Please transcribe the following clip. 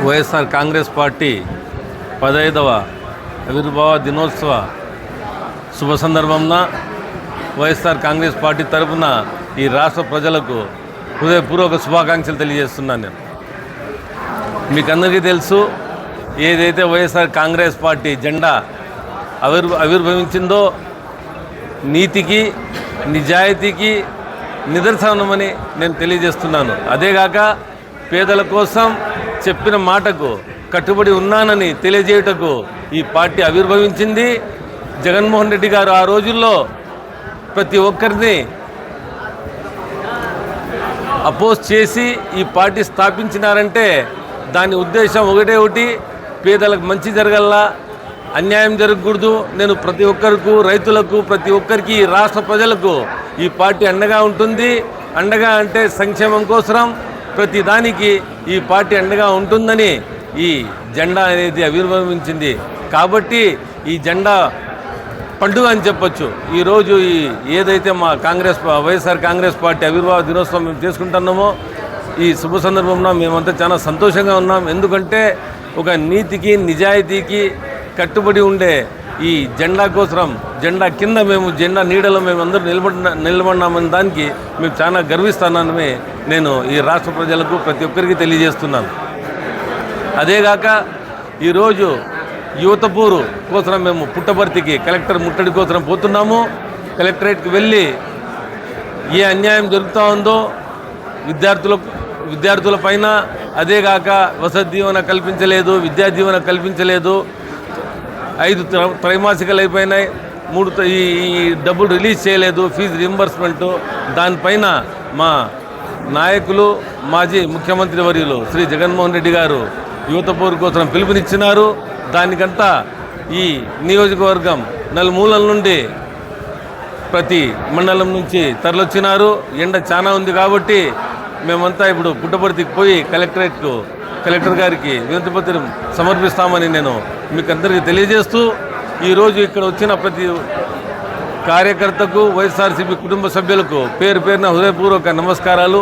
YSR Congress party 15వ ఆవిర్భావ దినోత్సవ శుభ సందర్భంన వైఎస్ఆర్ కాంగ్రెస్ పార్టీ తరఫున ఈ రాష్ట్ర ప్రజలకు హృదయపూర్వక శుభాకాంక్షలు తెలియజేస్తున్నాను. నేను మీకు అందరికీ తెలుసు, ఏదైతే వైఎస్ఆర్ కాంగ్రెస్ పార్టీ జెండా ఆవిర్భవించిందో నీతికి నిజాయితీకి నిదర్శనమని నేను తెలియజేస్తున్నాను. అదేగాక పేదల కోసం చెప్పిన మాటకు కట్టుబడి ఉన్నానని తెలియజేయుటకు ఈ పార్టీ ఆవిర్భవించింది. జగన్మోహన్ రెడ్డి గారు ఆ రోజుల్లో ప్రతి ఒక్కరిని అపోజ్ చేసి ఈ పార్టీ స్థాపించినారంటే దాని ఉద్దేశం ఒకటి, పేదలకు మంచి జరగల్లా, అన్యాయం జరగకూడదు. నేను ప్రతి ఒక్కరికి, రైతులకు, ప్రతి ఒక్కరికి, రాష్ట్ర ప్రజలకు ఈ పార్టీ అండగా ఉంటుంది. అండగా అంటే సంక్షేమం కోసం ప్రతి దానికి ఈ పార్టీ అండగా ఉంటుందని ఈ జెండా అనేది ఆవిర్భవించింది. కాబట్టి ఈ జెండా పండుగ అని చెప్పొచ్చు. ఈరోజు ఏదైతే మా వైఎస్ఆర్ కాంగ్రెస్ పార్టీ ఆవిర్భావ దినోత్సవం మేము చేసుకుంటున్నామో ఈ శుభ సందర్భంలో మేమంతా చాలా సంతోషంగా ఉన్నాం. ఎందుకంటే ఒక నీతికి నిజాయితీకి కట్టుబడి ఉండే ఈ జెండా కోసం, జెండా కింద మేము, జెండా నీడలో మేము అందరూ నిలబడినామని దానికి మేము చాలా గర్విస్తున్నానని నేను ఈ రాష్ట్ర ప్రజలకు ప్రతి ఒక్కరికి తెలియజేస్తున్నాను. అదేగాక ఈరోజు యువతపూరు కోసం మేము పుట్టపర్తికి కలెక్టర్ ముట్టడి కోసం పోతున్నాము. కలెక్టరేట్కి వెళ్ళి ఏ అన్యాయం జరుగుతూ ఉందో విద్యార్థుల పైన, అదేగాక వసతి దీవెన కల్పించలేదు, విద్యా దీవెన కల్పించలేదు, 5 త్రైమాసికాలు అయిపోయినాయి, 3 ఈ డబ్బులు రిలీజ్ చేయలేదు, ఫీజు రీంబర్స్మెంటు. దానిపైన మా నాయకులు, మాజీ ముఖ్యమంత్రి వర్యులు శ్రీ జగన్మోహన్ రెడ్డి గారు యువతపూర్ కోసం పిలుపునిచ్చినారు. దానికంతా ఈ నియోజకవర్గం నలుమూలల నుండి, ప్రతి మండలం నుంచి తరలిచ్చినారు. ఎండ చాలా ఉంది కాబట్టి మేమంతా ఇప్పుడు పుట్టపర్తికి పోయి కలెక్టర్ గారికి వినతి పత్రం సమర్పిస్తామని నేను మీకు అందరికీ తెలియజేస్తూ, ఈరోజు ఇక్కడ వచ్చిన ప్రతి కార్యకర్తకు, వైఎస్ఆర్సీపీ కుటుంబ సభ్యులకు పేరు పేరున హృదయపూర్వక నమస్కారాలు.